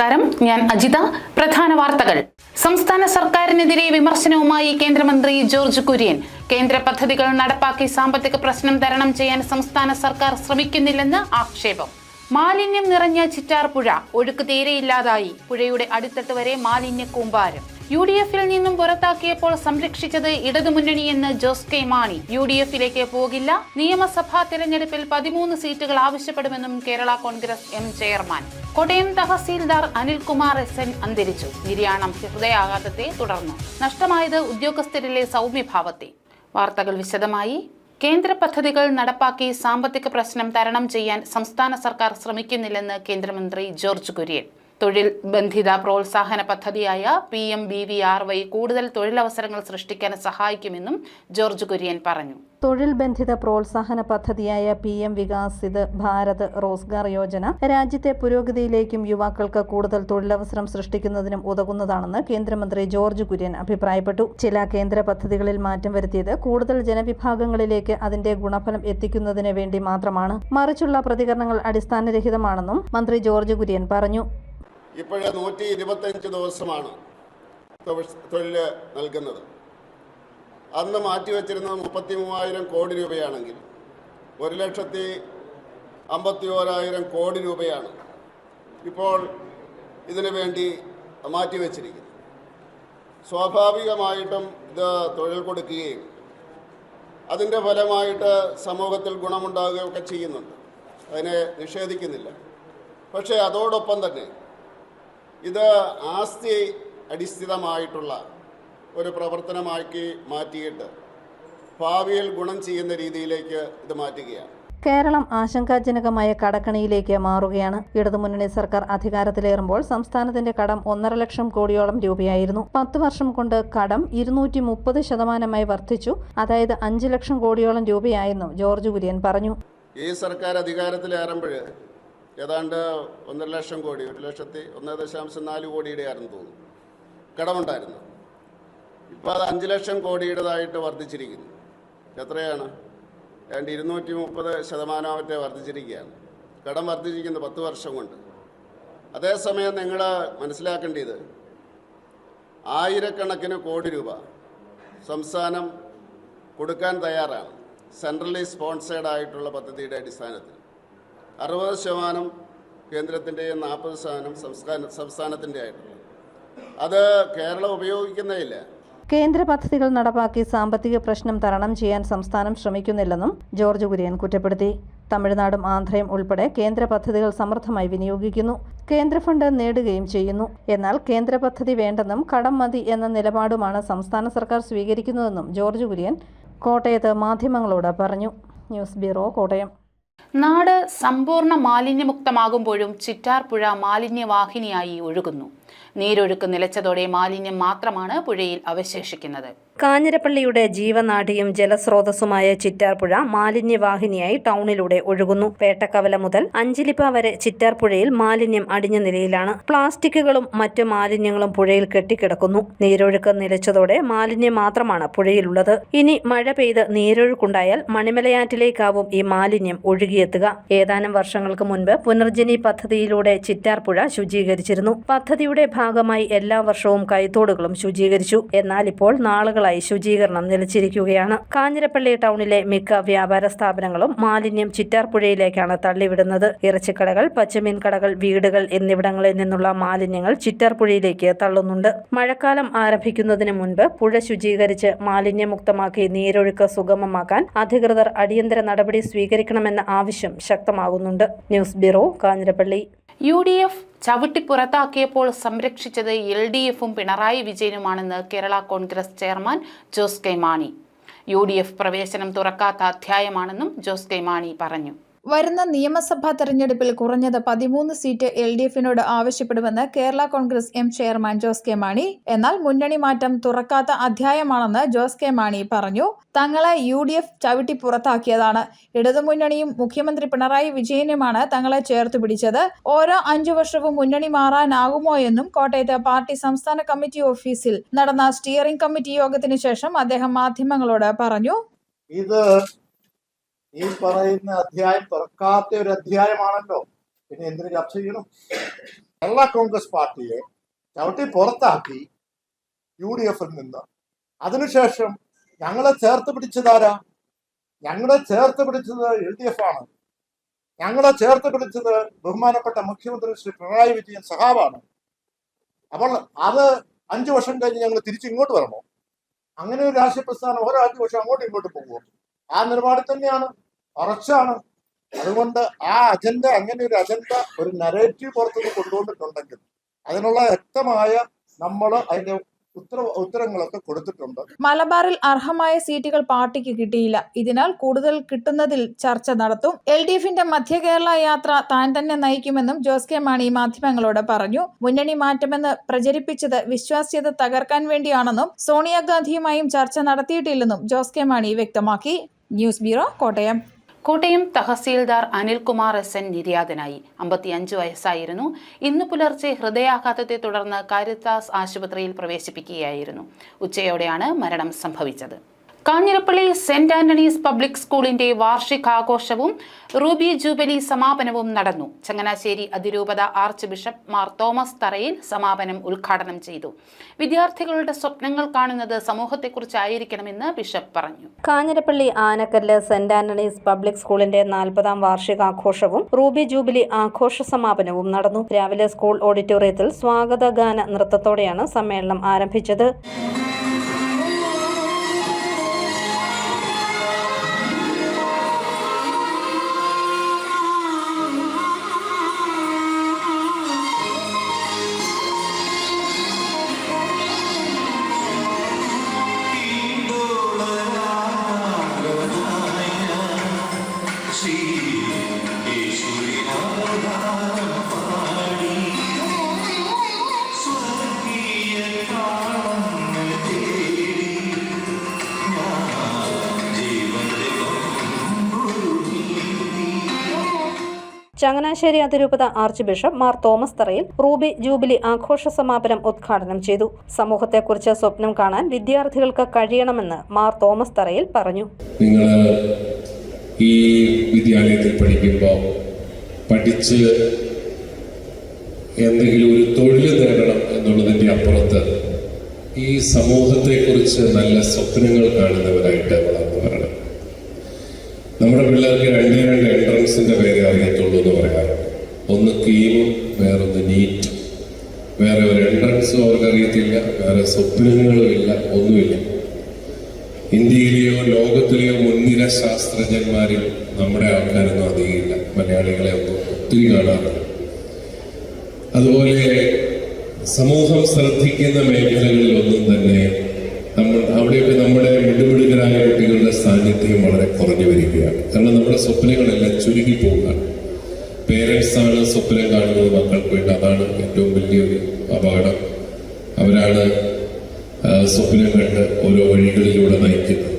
നമസ്കാരം, ഞാൻ അജിത. പ്രധാന വാർത്തകൾ. സംസ്ഥാന സർക്കാരിനെതിരെ വിമർശനവുമായി കേന്ദ്രമന്ത്രി ജോർജ് കുര്യൻ. കേന്ദ്ര പദ്ധതികൾ നടപ്പാക്കി സാമ്പത്തിക പ്രശ്നം തരണം ചെയ്യാൻ സംസ്ഥാന സർക്കാർ ശ്രമിക്കുന്നില്ലെന്ന് ആക്ഷേപം. മാലിന്യം നിറഞ്ഞ ചിറ്റാർ പുഴ, ഒഴുക്ക് തീരെയില്ലാതായി. പുഴയുടെ അടിത്തട്ട് വരെ മാലിന്യ കൂമ്പാരം. UDF-ൽ നിന്നും പുറത്താക്കിയപ്പോൾ സംരക്ഷിച്ചത് ഇടതുമുന്നണിയെന്ന് ജോസ് കെ മാണി. UDF-ലേക്ക് പോകില്ല. നിയമസഭാ തെരഞ്ഞെടുപ്പിൽ 13 സീറ്റുകൾ ആവശ്യപ്പെടുമെന്നും കേരള കോൺഗ്രസ് എം ചെയർമാൻ. കോട്ടയം തഹസീൽദാർ അനിൽകുമാർ SN അന്തരിച്ചു. നിര്യാണം ഹൃദയാഘാതത്തെ തുടർന്നു. നഷ്ടമായത് ഉദ്യോഗസ്ഥരിലെ സൗമ്യഭാവത്തെ. വാർത്തകൾ വിശദമായി. കേന്ദ്ര പദ്ധതികൾ നടപ്പാക്കി സാമ്പത്തിക പ്രശ്നം തരണം ചെയ്യാൻ സംസ്ഥാന സർക്കാർ ശ്രമിക്കുന്നില്ലെന്ന് കേന്ദ്രമന്ത്രി ജോർജ് കുര്യൻ. തൊഴിൽ ബന്ധിത പ്രോത്സാഹന പദ്ധതിയായ PMBVRY കൂടുതൽ തൊഴിലവസരങ്ങൾ സൃഷ്ടിക്കാൻ സഹായിക്കുമെന്നും ജോർജ് കുര്യൻ പറഞ്ഞു. തൊഴിൽ ബന്ധിത പ്രോത്സാഹന പദ്ധതിയായ PM വികാസിത് ഭാരത് റോസ്ഗാർ യോജന രാജ്യത്തെ പുരോഗതിയിലേക്കും യുവാക്കൾക്ക് കൂടുതൽ തൊഴിലവസരം സൃഷ്ടിക്കുന്നതിനും ഉതകുന്നതാണെന്ന് കേന്ദ്രമന്ത്രി ജോർജ് കുര്യൻ അഭിപ്രായപ്പെട്ടു. ചില കേന്ദ്ര പദ്ധതികളിൽ മാറ്റം വരുത്തിയത് കൂടുതൽ ജനവിഭാഗങ്ങളിലേക്ക് അതിന്റെ ഗുണഫലം എത്തിക്കുന്നതിന് വേണ്ടി മാത്രമാണ്. മറിച്ചുള്ള പ്രതികരണങ്ങൾ അടിസ്ഥാനരഹിതമാണെന്നും മന്ത്രി ജോർജ് കുര്യൻ പറഞ്ഞു. ഇപ്പോഴേ 125 ദിവസമാണ് തൊഴിൽ നൽകുന്നത്. അന്ന് മാറ്റിവെച്ചിരുന്നത് 33,000 കോടി രൂപയാണെങ്കിൽ 1,51,000 കോടി രൂപയാണ് ഇപ്പോൾ ഇതിനു വേണ്ടി മാറ്റിവെച്ചിരിക്കുന്നത്. സ്വാഭാവികമായിട്ടും ഇത് തൊഴിൽ കൊടുക്കുകയും അതിൻ്റെ ഫലമായിട്ട് സമൂഹത്തിൽ ഗുണമുണ്ടാകുകയൊക്കെ ചെയ്യുന്നുണ്ട്, അതിനെ നിഷേധിക്കുന്നില്ല. പക്ഷേ അതോടൊപ്പം തന്നെ ഇത് ആസ്തി അടിസ്ഥിതമായിട്ടുള്ള ഒരു പ്രവർത്തനമാക്കി മാറ്റിയിട്ട് ഭാവിയിൽ ഗുണം ചെയ്യുന്ന രീതിയിലേക്ക് ഇത് മാറ്റുകയാണ്. കേരളം ആശങ്കാജനകമായ കടക്കണിയിലേക്ക് മാറുകയാണ്. ഇടതുമുന്നണി സർക്കാർ അധികാരത്തിലേറുമ്പോൾ സംസ്ഥാനത്തിന്റെ കടം 1.5 ലക്ഷം കോടിയോളം രൂപയായിരുന്നു. 10 വർഷം കൊണ്ട് കടം 230% വർദ്ധിച്ചു. അതായത് 5 ലക്ഷം കോടിയോളം രൂപയായെന്നും ജോർജ് കുര്യൻ പറഞ്ഞു. ഈ സർക്കാർ അധികാരത്തിലേറുമ്പോൾ ഏതാണ്ട് 1.5 ലക്ഷം കോടി, 1,04 കോടിയുടെ ആയിരുന്നു തോന്നുന്നു കടമുണ്ടായിരുന്നു. ഇപ്പോൾ അത് 5 ലക്ഷം കോടിയുടേതായിട്ട് വർദ്ധിച്ചിരിക്കുന്നു. എത്രയാണ്? ഏതാണ്ട് 230% വർദ്ധിച്ചിരിക്കുകയാണ്. കടം വർദ്ധിച്ചിരിക്കുന്നത് 10 വർഷം കൊണ്ട്. അതേസമയം നിങ്ങൾ മനസ്സിലാക്കേണ്ടത് ആയിരക്കണക്കിന് കോടി രൂപ സംസ്ഥാനം കൊടുക്കാൻ തയ്യാറാണ് സെൻട്രലി സ്പോൺസേഡ് ആയിട്ടുള്ള പദ്ധതിയുടെ അടിസ്ഥാനത്തിൽ. 60% കേന്ദ്രത്തിൻ്റെയും 40% സംസ്ഥാനത്തിൻ്റെ ആയിട്ടുള്ള. അത് കേരളം ഉപയോഗിക്കുന്നേയില്ല. കേന്ദ്ര പദ്ധതികൾ നടപ്പാക്കി സാമ്പത്തിക പ്രശ്നം തരണം ചെയ്യാൻ സംസ്ഥാനം ശ്രമിക്കുന്നില്ലെന്നും ജോർജ് കുര്യൻ കുറ്റപ്പെടുത്തി. തമിഴ്നാടും ആന്ധ്രയും ഉൾപ്പെടെ കേന്ദ്ര പദ്ധതികൾ സമൃദ്ധമായി വിനിയോഗിക്കുന്നു. കേന്ദ്ര ഫണ്ട് നേടുകയും ചെയ്യുന്നു. എന്നാൽ കേന്ദ്ര പദ്ധതി വേണ്ടെന്നും കടം മതി എന്ന നിലപാടുമാണ് സംസ്ഥാന സർക്കാർ സ്വീകരിക്കുന്നതെന്നും ജോർജ് കുര്യൻ കോട്ടയത്ത് മാധ്യമങ്ങളോട് പറഞ്ഞു. News bureau, Kottayam. നാട് സമ്പൂർണ്ണ മാലിന്യമുക്തമാകുമ്പോഴും ചിറ്റാർ പുഴ മാലിന്യവാഹിനിയായി ഒഴുകുന്നു. നീരൊഴുക്ക് നിലച്ചതോടെ മാലിന്യം മാത്രമാണ് പുഴയിൽ അവശേഷിക്കുന്നത്. കാഞ്ഞിരപ്പള്ളിയുടെ ജീവനാഡിയും ജലസ്രോതസ്സുമായ ചിറ്റാർപുഴ മാലിന്യവാഹിനിയായി ടൗണിലൂടെ ഒഴുകുന്നു. പേട്ടക്കവല മുതൽ അഞ്ചിലിപ്പ വരെ ചിറ്റാർപുഴയിൽ മാലിന്യം അടിഞ്ഞ നിലയിലാണ്. പ്ലാസ്റ്റിക്കുകളും മറ്റു മാലിന്യങ്ങളും പുഴയിൽ കെട്ടിക്കിടക്കുന്നു. നീരൊഴുക്ക് നിലച്ചതോടെ മാലിന്യം മാത്രമാണ് പുഴയിലുള്ളത്. ഇനി മഴ പെയ്ത് നീരൊഴുക്കുണ്ടായാൽ മണിമലയാറ്റിലേക്കാവും ഈ മാലിന്യം ഒഴുകിയെത്തുക. ഏതാനും വർഷങ്ങൾക്ക് മുൻപ് പുനർജനി പദ്ധതിയിലൂടെ ചിറ്റാർപുഴ ശുചീകരിച്ചിരുന്നു. പദ്ധതിയുടെ ഭാഗമായി എല്ലാ വർഷവും കൈത്തോടുകളും ശുചീകരിച്ചു. എന്നാൽ ഇപ്പോൾ നാളുകളായി ശുചീകരണം നിലച്ചിരിക്കുകയാണ്. കാഞ്ഞിരപ്പള്ളി ടൗണിലെ മിക്ക വ്യാപാര സ്ഥാപനങ്ങളും മാലിന്യം ചിറ്റാർപുഴയിലേക്കാണ് തള്ളിവിടുന്നത്. ഇറച്ചിക്കടകൾ, പച്ചമീൻ കടകൾ, വീടുകൾ എന്നിവിടങ്ങളിൽ നിന്നുള്ള മാലിന്യങ്ങൾ ചിറ്റാർപുഴയിലേക്ക് തള്ളുന്നുണ്ട്. മഴക്കാലം ആരംഭിക്കുന്നതിന് മുൻപ് പുഴ ശുചീകരിച്ച് മാലിന്യമുക്തമാക്കി നീരൊഴുക്ക് സുഗമമാക്കാൻ അധികൃതർ അടിയന്തര നടപടി സ്വീകരിക്കണമെന്ന ആവശ്യം ശക്തമാകുന്നുണ്ട്. News bureau, Kanjirappally. UDF ചവിട്ടിപ്പുറത്താക്കിയപ്പോൾ സംരക്ഷിച്ചത് LDF-ഉം പിണറായി വിജയനുമാണെന്ന് കേരള കോൺഗ്രസ് ചെയർമാൻ ജോസ് കെ മാണി. UDF പ്രവേശനം തുറക്കാത്ത അധ്യായമാണെന്നും ജോസ് കെ മാണി പറഞ്ഞു. വരുന്ന നിയമസഭാ തെരഞ്ഞെടുപ്പിൽ കുറഞ്ഞത് 13 സീറ്റ് LDF-നോട് ആവശ്യപ്പെടുമെന്ന് കേരള കോൺഗ്രസ് എം ചെയർമാൻ ജോസ് കെ മാണി. എന്നാൽ മുന്നണി മാറ്റം തുറക്കാത്ത അധ്യായമാണെന്ന് ജോസ് കെ മാണി പറഞ്ഞു. തങ്ങളെ UDF ചവിട്ടി പുറത്താക്കിയതാണ്. ഇടതുമുന്നണിയും മുഖ്യമന്ത്രി പിണറായി വിജയനുമാണ് തങ്ങളെ ചേർത്ത് പിടിച്ചത്. ഓരോ 5 വർഷവും മുന്നണി മാറാനാകുമോ എന്നും കോട്ടയത്ത് പാർട്ടി സംസ്ഥാന കമ്മിറ്റി ഓഫീസിൽ നടന്ന സ്റ്റിയറിംഗ് കമ്മിറ്റി യോഗത്തിന് ശേഷം അദ്ദേഹം മാധ്യമങ്ങളോട് പറഞ്ഞു. ഇത് ഈ പറയുന്ന അധ്യായം തുറക്കാത്ത ഒരു അധ്യായമാണല്ലോ. പിന്നെ എന്തിനു ചർച്ച ചെയ്യണം? കേരള കോൺഗ്രസ് പാർട്ടിയെ ചവിട്ടി പുറത്താക്കി UDF-ൽ നിന്ന്. അതിനുശേഷം ഞങ്ങളെ ചേർത്ത് പിടിച്ചതാരാ? ഞങ്ങളെ ചേർത്ത് പിടിച്ചത് LDF ആണ്. ഞങ്ങളെ ചേർത്ത് പിടിച്ചത് ബഹുമാനപ്പെട്ട മുഖ്യമന്ത്രി ശ്രീ പിണറായി വിജയൻ സഹാവാണ്. അപ്പോൾ അത് 5 വർഷം കഴിഞ്ഞ് ഞങ്ങൾ തിരിച്ചിങ്ങോട്ട് വരണോ? അങ്ങനെ ഒരു രാഷ്ട്രീയ പ്രസ്ഥാനം ഓരോ 5 വർഷം അങ്ങോട്ടും ഇങ്ങോട്ടും പോകുമോ? ആ നിലപാടിൽ തന്നെയാണ്, ഉറച്ചാണ്. അതുകൊണ്ട് ആ അജണ്ട, അങ്ങനെ ഒരു അജണ്ട, ഒരു നരേറ്റീവ് പുറത്തുനിന്ന് കൊണ്ടുവന്നിട്ടുണ്ടെങ്കിൽ അതിനുള്ള വ്യക്തമായ നമ്മൾ അതിന്റെ ഉത്തരങ്ങളൊക്കെ കൊടുത്തിട്ടുണ്ട്. മലബാറിൽ അർഹമായ സീറ്റുകൾ പാർട്ടിക്ക് കിട്ടിയില്ല. ഇതിനാൽ കൂടുതൽ കിട്ടുന്നതിൽ ചർച്ച നടത്തും. LDF-ന്റെ മധ്യ കേരള യാത്ര താൻ തന്നെ നയിക്കുമെന്നും ജോസ് കെ മാണി മാധ്യമങ്ങളോട് പറഞ്ഞു. മുന്നണി മാറ്റമെന്ന് പ്രചരിപ്പിച്ചത് വിശ്വാസ്യത തകർക്കാൻ വേണ്ടിയാണെന്നും സോണിയാഗാന്ധിയുമായും ചർച്ച നടത്തിയിട്ടില്ലെന്നും ജോസ് കെ മാണി വ്യക്തമാക്കി. News bureau, Kottayam. കോട്ടയം തഹസീൽദാർ അനിൽകുമാർ SN നിര്യാതനായി. 55 വയസ്സായിരുന്നു. ഇന്ന് പുലർച്ചെ ഹൃദയാഘാതത്തെ തുടർന്ന് കാരിത്താസ് ആശുപത്രിയിൽ പ്രവേശിപ്പിക്കുകയായിരുന്നു. ഉച്ചയോടെയാണ് മരണം സംഭവിച്ചത്. കാഞ്ഞിരപ്പള്ളി സെന്റ് ആന്റണീസ് പബ്ലിക് സ്കൂളിന്റെ വാർഷികാഘോഷവും റൂബി ജൂബിലി സമാപനവും നടന്നു. ചങ്ങനാശ്ശേരി അതിരൂപത ആർച്ച് ബിഷപ്പ് മാർ തോമസ് തറയിൽ സമാപനം ഉദ്ഘാടനം ചെയ്തു. വിദ്യാർത്ഥികളുടെ സ്വപ്നങ്ങൾ കാണുന്നത് സമൂഹത്തെക്കുറിച്ചായിരിക്കണമെന്ന് ബിഷപ്പ് പറഞ്ഞു. Kanjirappally Anakkallu saint Antony's public സ്കൂളിന്റെ 40ാം വാർഷികാഘോഷവും റൂബി ജൂബിലി ആഘോഷ സമാപനവും നടന്നു. രാവിലെ സ്കൂൾ ഓഡിറ്റോറിയത്തിൽ സ്വാഗതഗാന നൃത്തത്തോടെയാണ് സമ്മേളനം ആരംഭിച്ചത്. ചങ്ങനാശ്ശേരി അതിരൂപത ആർച്ച് ബിഷപ്പ് മാർ തോമസ് തറയിൽ റൂബി ജൂബിലി ആഘോഷ സമാപനം ഉദ്ഘാടനം ചെയ്തു. സമൂഹത്തെക്കുറിച്ച് സ്വപ്നം കാണാൻ വിദ്യാർത്ഥികൾക്ക് കഴിയണമെന്ന് മാർ തോമസ് തറയിൽ പറഞ്ഞു. നിങ്ങൾ ഈ വിദ്യാലയത്തിൽ പഠിക്കുമ്പോൾ പഠിച്ച് എന്തെങ്കിലും ഒരു തൊഴിൽ നേടണം എന്നുള്ളതിൻ്റെ അപ്പുറത്ത് ഈ സമൂഹത്തെക്കുറിച്ച് നല്ല സ്വപ്നങ്ങൾ കാണുന്നവരായിട്ട് വളർന്നു വരണം. നമ്മുടെ പിള്ളേർക്ക് 2 എൻട്രൻസിന്റെ പേര് അറിയത്തുള്ളൂ എന്ന് പറയാറുണ്ട്. ഒന്ന് കീമും വേറൊന്ന് നീറ്റും. വേറെ ഒരു എൻട്രൻസും അവർക്ക് അറിയത്തില്ല, വേറെ സ്വപ്നങ്ങളും ഇല്ല, ഒന്നുമില്ല. ഇന്ത്യയിലെയോ ലോകത്തിലെയോ മുൻനിര ശാസ്ത്രജ്ഞന്മാരിൽ നമ്മുടെ ആൾക്കാരൊന്നും അധികമില്ല. മലയാളികളെ ഒന്നും ഒത്തിരി കാണാറില്ല. അതുപോലെ സമൂഹം ശ്രദ്ധിക്കുന്ന മേഖലകളിൽ ഒന്നും തന്നെ അവിടെയൊക്കെ നമ്മുടെ മിടുമിടുകരായ കുട്ടികളുടെ സാന്നിധ്യം വളരെ കുറഞ്ഞു വരികയാണ്. കാരണം നമ്മുടെ സ്വപ്നങ്ങളെല്ലാം ചുരുങ്ങി പോവുകയാണ്. പേരൻസാണ് സ്വപ്നം കാണുന്നത് മക്കൾക്ക് വേണ്ടി. അതാണ് ഏറ്റവും വലിയൊരു അപകടം. അവരാണ് സ്വപ്നം കണ്ട് ഓരോ വഴികളിലൂടെ നയിക്കുന്നത്.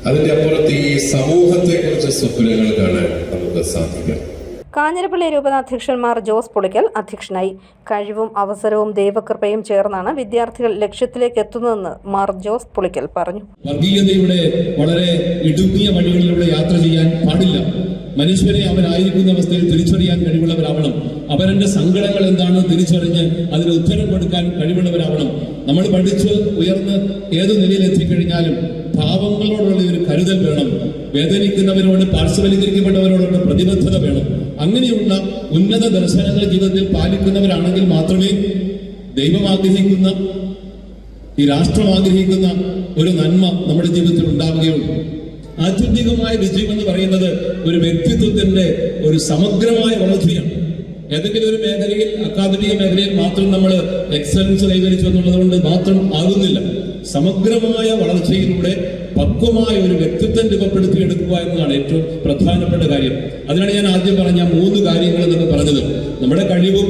അതിൻ്റെ അപ്പുറത്ത് ഈ സമൂഹത്തെക്കുറിച്ച് സ്വപ്നങ്ങൾ കാണാൻ നമുക്ക് സാധിക്കണം. കാഞ്ഞിരപ്പള്ളി രൂപതാധ്യക്ഷന്മാർ ജോസ് പുളിക്കൽ അധ്യക്ഷനായി. കഴിവും അവസരവും ദൈവകൃപയും ചേർന്നാണ് വിദ്യാർത്ഥികൾ ലക്ഷ്യത്തിലേക്ക് എത്തുന്നതെന്ന് മാർ ജോസ് പുളിക്കൽ പറഞ്ഞു. വർഗീയതയുടെ വളരെ ഇടുങ്ങിയ വഴികളിലൂടെ യാത്ര ചെയ്യാൻ പാടില്ല. മനുഷ്യനെ അവനായിരിക്കുന്ന അവസ്ഥയിൽ തിരിച്ചറിയാൻ കഴിവുള്ളവരാവണം. അവരുടെ സങ്കടങ്ങൾ എന്താണെന്ന് തിരിച്ചറിഞ്ഞ് അതിന് ഉത്തരം കൊടുക്കാൻ കഴിവുള്ളവരാവണം. നമ്മൾ പഠിച്ച് ഉയർന്ന് ഏത് നിലയിൽ എത്തിക്കഴിഞ്ഞാലും പാവങ്ങളോടുള്ള ഒരു കരുതൽ വേണം. വേദനിക്കുന്നവരോട്, പാർശ്വവൽക്കരിക്കപ്പെട്ടവരോടുള്ള പ്രതിബദ്ധത വേണം. അങ്ങനെയുള്ള ഉന്നത ദർശനങ്ങൾ ജീവിതത്തിൽ പാലിക്കുന്നവരാണെങ്കിൽ മാത്രമേ ദൈവം ആഗ്രഹിക്കുന്ന, ഈ രാഷ്ട്രം ആഗ്രഹിക്കുന്ന ഒരു നന്മ നമ്മുടെ ജീവിതത്തിൽ ഉണ്ടാവുകയുള്ളൂ. ആത്യന്തികമായ വിജയം എന്ന് പറയുന്നത് ഒരു വ്യക്തിത്വത്തിന്റെ ഒരു സമഗ്രമായ വളർച്ചയാണ്. ഏതെങ്കിലും ഒരു മേഖലയിൽ, അക്കാദമിക മേഖലയിൽ മാത്രം നമ്മൾ എക്സലൻസ് കൈവരിച്ചു എന്നുള്ളത് കൊണ്ട് മാത്രം ആകുന്നില്ല. സമഗ്രമായ വളർച്ചയിലൂടെ പക്വമായ ഒരു വ്യക്തിത്വം രൂപപ്പെടുത്തിയെടുക്കുക എന്നതാണ് ഏറ്റവും പ്രധാനപ്പെട്ട കാര്യം. അതിനാണ് ഞാൻ ആദ്യം പറഞ്ഞ 3 കാര്യങ്ങൾ എന്നൊക്കെ പറഞ്ഞത്. നമ്മുടെ കഴിവും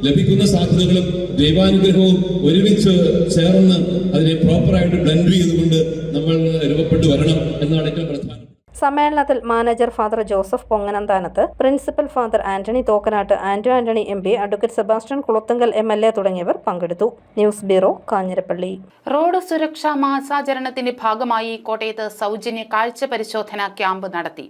ലഭിക്കുന്ന സാധ്യതകളും ദൈവാനുഗ്രഹവും ഒരുമിച്ച് ചേർന്ന് അതിനെ പ്രോപ്പറായിട്ട് ബ്ലെൻഡ് ചെയ്തുകൊണ്ട് നമ്മൾ രൂപപ്പെട്ടു വരണം എന്നാണ് ഏറ്റവും പ്രധാനം. സമ്മേളനത്തിൽ manager father Joseph Ponganamthanath, principal father Antony Thokkanatt, Antony MP, advocate Sebastian Kulathunkal MLA തുടങ്ങിയവർ പങ്കെടുത്തു. News bureau, Kanjirappally. റോഡ് സുരക്ഷാ മാസാചരണത്തിന്റെ ഭാഗമായി കോട്ടയത്ത് സൗജന്യ കാഴ്ച പരിശോധന ക്യാമ്പ് നടത്തി.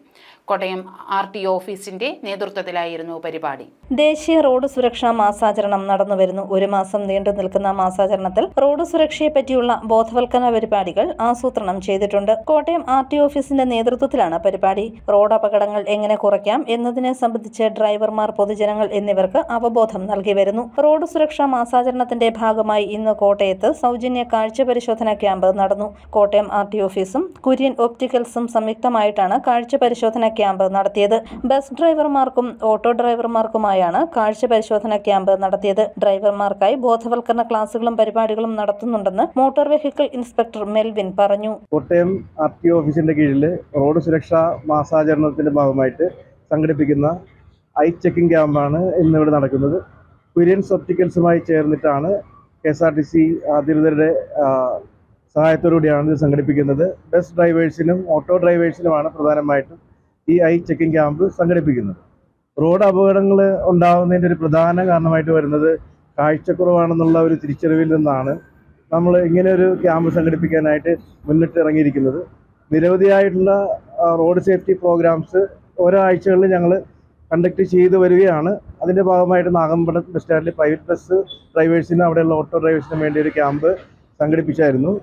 കോട്ടയം RTO ഓഫീസിന്റെ നേതൃത്വത്തിലായിരുന്നു പരിപാടി. ദേശീയ റോഡ് സുരക്ഷാ മാസാചരണം നടന്നുവരുന്നു. ഒരു മാസം നീണ്ടു നിൽക്കുന്ന മാസാചരണത്തിൽ റോഡ് സുരക്ഷയെപ്പറ്റിയുള്ള ബോധവൽക്കരണ പരിപാടികൾ ആസൂത്രണം ചെയ്തിട്ടുണ്ട്. കോട്ടയം RTO ഓഫീസിന്റെ നേതൃത്വത്തിലാണ് പരിപാടി. റോഡ് അപകടങ്ങൾ എങ്ങനെ കുറയ്ക്കാം എന്നതിനെ സംബന്ധിച്ച് ഡ്രൈവർമാർ, പൊതുജനങ്ങൾ എന്നിവർക്ക് അവബോധം നൽകി വരുന്നു. റോഡ് സുരക്ഷാ മാസാചരണത്തിന്റെ ഭാഗമായി ഇന്ന് കോട്ടയത്ത് സൗജന്യ കാഴ്ച പരിശോധന ക്യാമ്പ് നടന്നു. കോട്ടയം RTO ഓഫീസും കുര്യൻ ഒപ്റ്റിക്കൽസും സംയുക്തമായിട്ടാണ് കാഴ്ച പരിശോധന ക്യാമ്പ് നടത്തിയത്. ബസ് ഡ്രൈവർമാർക്കും ഓട്ടോ ഡ്രൈവർമാർക്കുമായാണ് കാഴ്ച പരിശോധന ക്യാമ്പ് നടത്തിയത്. ഡ്രൈവർമാർക്കായി ബോധവൽക്കരണ ക്ലാസുകളും പരിപാടികളും നടത്തുന്നുണ്ടെന്ന് മോട്ടോർ വെഹിക്കിൾ ഇൻസ്പെക്ടർ മെൽവിൻ പറഞ്ഞു. കോട്ടയം RTO ഓഫീസിന്റെ കീഴിൽ റോഡ് സുരക്ഷാ മാസാചരണത്തിന്റെ ഭാഗമായിട്ട് സംഘടിപ്പിക്കുന്ന ഐ ചെക്കിംഗ് ക്യാമ്പാണ് ഇന്നിവിടെ നടക്കുന്നത്. കുര്യൻസ് ഒപ്റ്റിക്കൽസുമായി ചേർന്നിട്ടാണ് KSRTC അധികൃതരുടെ സഹായത്തോടുകൂടിയാണ് ഇത് സംഘടിപ്പിക്കുന്നത്. ബസ് ഡ്രൈവേഴ്സിനും ഓട്ടോ ഡ്രൈവേഴ്സിനുമാണ് പ്രധാനമായിട്ടും ഈ ഐ ചെക്കിംഗ് ക്യാമ്പ് സംഘടിപ്പിക്കുന്നത്. റോഡ് അപകടങ്ങൾ ഉണ്ടാകുന്നതിൻ്റെ ഒരു പ്രധാന കാരണമായിട്ട് വരുന്നത് കാഴ്ചക്കുറവാണെന്നുള്ള ഒരു തിരിച്ചറിവിൽ നിന്നാണ് നമ്മൾ ഇങ്ങനെ ഒരു ക്യാമ്പ് സംഘടിപ്പിക്കാനായിട്ട് മുന്നിട്ട് ഇറങ്ങിയിരിക്കുന്നത്. നിരവധിയായിട്ടുള്ള റോഡ് സേഫ്റ്റി പ്രോഗ്രാംസ് ഓരോ ആഴ്ചകളിൽ ഞങ്ങൾ കണ്ടക്ട് ചെയ്തു വരികയാണ്. അതിൻ്റെ ഭാഗമായിട്ട് നാഗമ്പടം ബസ് സ്റ്റാൻഡിൽ പ്രൈവറ്റ് ബസ് ഡ്രൈവേഴ്സിനും അവിടെയുള്ള ഓട്ടോ ഡ്രൈവേഴ്സിനും വേണ്ടി ഒരു ക്യാമ്പ് സംഘടിപ്പിച്ചായിരുന്നു.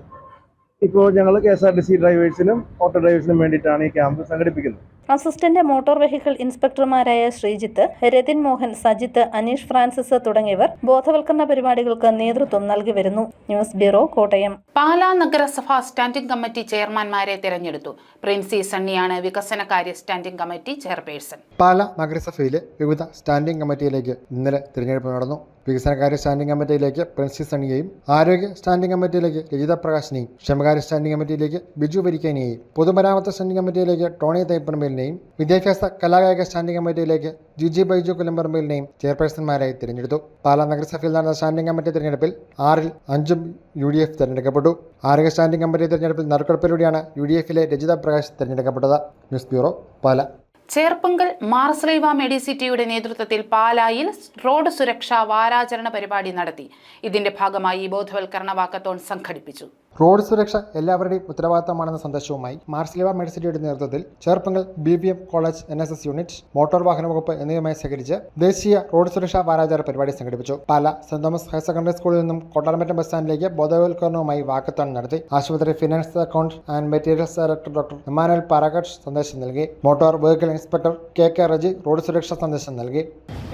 ഇപ്പോൾ ഞങ്ങൾ KSRTC ഡ്രൈവേഴ്സിനും ഓട്ടോ ഡ്രൈവേഴ്സിനും വേണ്ടിയിട്ടാണ് ഈ ക്യാമ്പ് സംഘടിപ്പിക്കുന്നത്. അസിസ്റ്റന്റ് മോട്ടോർ വെഹിക്കിൾ ഇൻസ്പെക്ടർമാരായ ശ്രീജിത്ത്, രതിൻ മോഹൻ, സജിത്ത്, അനീഷ് ഫ്രാൻസിസ് തുടങ്ങിയവർ ബോധവൽക്കരണ പരിപാടികൾക്ക് നേതൃത്വം നൽകി വരുന്നു. News bureau, Kottayam. പാലാ നഗരസഭ സ്റ്റാൻഡിംഗ് കമ്മിറ്റി ചെയർമാൻമാരെ തെരഞ്ഞെടുത്തു. പ്രിൻസി സണ്ണിയാണ് വികസനകാര്യ സ്റ്റാൻഡിംഗ് കമ്മിറ്റി ചെയർപേഴ്സൺ. പാലാ നഗരസഭയിലെ വിവിധ സ്റ്റാൻഡിംഗ് കമ്മിറ്റിയിലേക്ക് ഇന്നലെ തിരഞ്ഞെടുപ്പ് നടന്നു. വികസനകാര്യ സ്റ്റാൻഡിംഗ് കമ്മിറ്റിയിലേക്ക് പ്രിൻസി സണ്ണിയെയും, ആരോഗ്യ സ്റ്റാൻഡിംഗ് കമ്മിറ്റിയിലേക്ക് രജിത പ്രകാശിനെയും, ക്ഷേമകാര്യ സ്റ്റാൻഡിംഗ് കമ്മിറ്റിയിലേക്ക് ബിജു വരിക്കാനെയും, പൊതുമരാമത്ത് സ്റ്റാൻഡിംഗ് കമ്മിറ്റിയിലേക്ക് ടോണി തൈപ്പറമ്പിലിനെയും, വിദ്യാഭ്യാസ കലാകായിക സ്റ്റാൻഡിംഗ് കമ്മിറ്റിയിലേക്ക് ജിജി ബൈജു കുലമ്പറമ്പിലിനെയും ചെയർപേഴ്സൺമാരായി തിരഞ്ഞെടുത്തു. പാലാ നഗരസഭയിൽ നടന്ന സ്റ്റാൻഡിംഗ് കമ്മിറ്റി തിരഞ്ഞെടുപ്പിൽ 6-ൽ 5 UDF തിരഞ്ഞെടുക്കപ്പെട്ടു. ആരോഗ്യ സ്റ്റാൻഡിംഗ് കമ്മിറ്റി തിരഞ്ഞെടുപ്പിൽ നറുക്കെടുപ്പിലൂടെയാണ് UDFിലെ രജിത പ്രകാശ് തിരഞ്ഞെടുക്കപ്പെട്ടത്. News bureau, Pala. ചേർപ്പങ്കൽ മാർസ്ലൈവ മെഡിസിറ്റിയുടെ നേതൃത്വത്തിൽ പാലായിൽ റോഡ് സുരക്ഷാ വാരാചരണ പരിപാടി നടത്തി. ഇതിന്റെ ഭാഗമായി ബോധവൽക്കരണ വാക്കത്തോൺ സംഘടിപ്പിച്ചു. റോഡ് സുരക്ഷ എല്ലാവരുടെയും ഉത്തരവാദിത്തമാണെന്ന സന്ദേശവുമായി മാർസ്ലൈവ മെഡിസിറ്റിയുടെ നേതൃത്വത്തിൽ Cherpunkal BVM college NSS unit, motor വാഹന വകുപ്പ് എന്നിവയുമായി സഹകരിച്ച് ദേശീയ റോഡ് സുരക്ഷാ വാരാചരണ പരിപാടി സംഘടിപ്പിച്ചു. Pala saint Thomas higher secondary സ്കൂളിൽ നിന്നും കൊട്ടാരമറ്റം ബസ് സ്റ്റാൻഡിലേക്ക് ബോധവൽക്കരണവുമായി വാക്കത്തോൺ നടത്തി. ആശുപത്രി finance account and materials director doctor Emmanuel Parakkat സന്ദേശം നൽകി. Motor vehicle inspector KK Reji road സുരക്ഷാ സന്ദേശം നൽകി.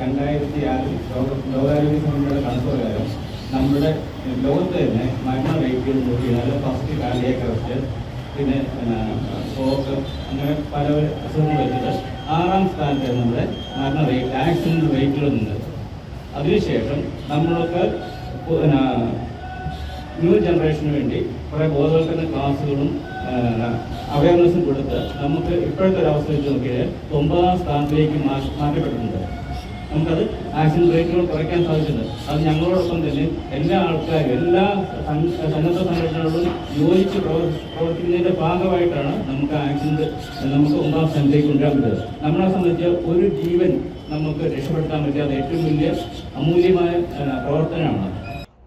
2006 നമ്മുടെ ലോകത്ത് തന്നെ മരണ റേറ്റുകൾ നോക്കിയാൽ ഫസ്റ്റ് കാർഡിയാക് അറസ്റ്റ്, പിന്നെ സ്ട്രോക്ക്, അങ്ങനെ പല അസുഖങ്ങൾ വെച്ചിട്ട് 6-ാം സ്ഥാനത്താണ് നമ്മുടെ മരണ റേറ്റ്, ആക്സിഡൻറ്റ് റേറ്റുകൾ നിന്നത്. അതിനുശേഷം നമ്മൾക്ക് ന്യൂ ജനറേഷന് വേണ്ടി കുറേ ബോധവൽക്കരണ ക്ലാസ്സുകളും അവയർനെസ്സും കൊടുത്ത് നമുക്ക് ഇപ്പോഴത്തെ ഒരു അവസ്ഥ വെച്ച് നോക്കിയാൽ 9-ാം സ്ഥാനത്തേക്ക് മാറ്റപ്പെട്ടിട്ടുണ്ട്. നമുക്കത് ആക്സിഡൻറ്റ് റേറ്റുകൾ കുറയ്ക്കാൻ സാധിച്ചിട്ടുണ്ട്. അത് ഞങ്ങളോടൊപ്പം തന്നെ എല്ലാ ആൾക്കാരും, എല്ലാ സന്നദ്ധ സംഘടനകളോടും യോജിച്ച് പ്രവർത്തിക്കുന്നതിൻ്റെ ഭാഗമായിട്ടാണ് നമുക്ക് ആക്സിഡൻറ്റ് 9-ാം സ്ഥാനത്തേക്ക് കൊണ്ടുവരാൻ പറ്റുന്നത്. നമ്മളെ സംബന്ധിച്ച് ഒരു ജീവൻ നമുക്ക് രക്ഷപ്പെടുത്താൻ പറ്റിയ ഏറ്റവും വലിയ അമൂല്യമായ പ്രവർത്തനമാണ്.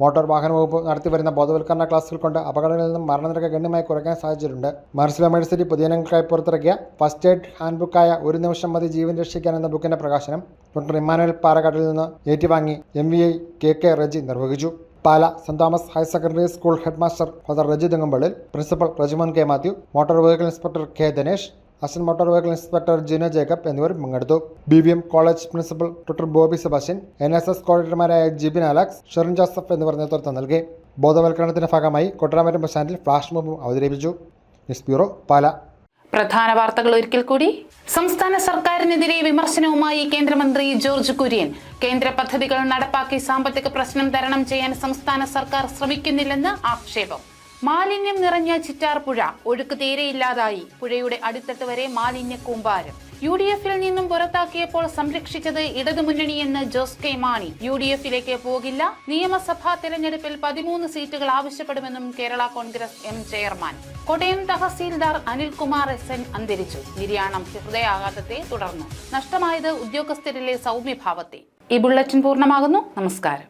മോട്ടോർ വാഹന വകുപ്പ് നടത്തിവരുന്ന ബോധവൽക്കരണ ക്ലാസുകൾ കൊണ്ട് അപകടങ്ങളിൽ നിന്നും മരണനിരക്ക് ഗണ്യമായി കുറയ്ക്കാൻ സാധിച്ചിട്ടുണ്ട്. മാർസ്ലൈവ മെഡിസിറ്റി പൊതുജനങ്ങൾക്കായി പുറത്തിറക്കിയ ഫസ്റ്റ് എയ്ഡ് ഹാൻഡ് ബുക്കായ 1 നിമിഷം മതി ജീവൻ രക്ഷിക്കാൻ എന്ന ബുക്കിന്റെ പ്രകാശനം ഡോക്ടർ ഇമ്മാനുവൽ പാറക്കാട്ടിൽ നിന്ന് ഏറ്റുവാങ്ങി MVI KK റജി നിർവഹിച്ചു. Pala saint Thomas higher secondary school head master father Reji Thengumpallil, principal Rejimon K Mathew, motor vehicle inspector K Dhanesh, assistant motor vehicle inspector Jino Jacob എന്നിവർ പങ്കെടുത്തു. BVM college principal doctor Boby Sebastian, NSS കോർഡിനേറ്റർമാരായ ജിബിൻ അലക്സ്, ഷെറിൻ ജോസഫ് എന്നിവർ നേതൃത്വം നൽകി. ബോധവൽക്കരണത്തിന്റെ ഭാഗമായി കൊട്ടാരമറ്റം ബസ് സ്റ്റാൻഡിൽ ഫ്ലാഷ് മോബും അവതരിപ്പിച്ചു. News bureau, Pala. പ്രധാന വാർത്തകൾ ഒരിക്കൽ കൂടി. സംസ്ഥാന സർക്കാരിനെതിരെ വിമർശനവുമായി കേന്ദ്രമന്ത്രി ജോർജ് കുര്യൻ. കേന്ദ്ര പദ്ധതികൾ നടപ്പാക്കി സാമ്പത്തിക പ്രശ്നം തരണം ചെയ്യാൻ സംസ്ഥാന സർക്കാർ ശ്രമിക്കുന്നില്ലെന്ന് ആക്ഷേപം. മാലിന്യം നിറഞ്ഞ ചിറ്റാർപുഴ, ഒഴുക്ക് തീരെയില്ലാതായി. പുഴയുടെ അടിത്തട്ട് വരെ മാലിന്യ കൂമ്പാരം. UDFിൽ നിന്നും പുറത്താക്കിയപ്പോൾ സംരക്ഷിച്ചത് ഇടതുമുന്നണിയെന്ന് ജോസ് കെ മാണി. UDFിലേക്ക് പോകില്ല. നിയമസഭാ തെരഞ്ഞെടുപ്പിൽ 13 സീറ്റുകൾ ആവശ്യപ്പെടുമെന്നും കേരള കോൺഗ്രസ് M ചെയർമാൻ. കോട്ടയം തഹസീൽദാർ അനിൽകുമാർ SN അന്തരിച്ചു. നിര്യാണം ഹൃദയാഘാതത്തെ തുടർന്നു. നഷ്ടമായത് ഉദ്യോഗസ്ഥരിലെ സൗമ്യഭാവത്തെ. ഈ ബുള്ളറ്റിൻ പൂർണ്ണമാകുന്നു. നമസ്കാരം.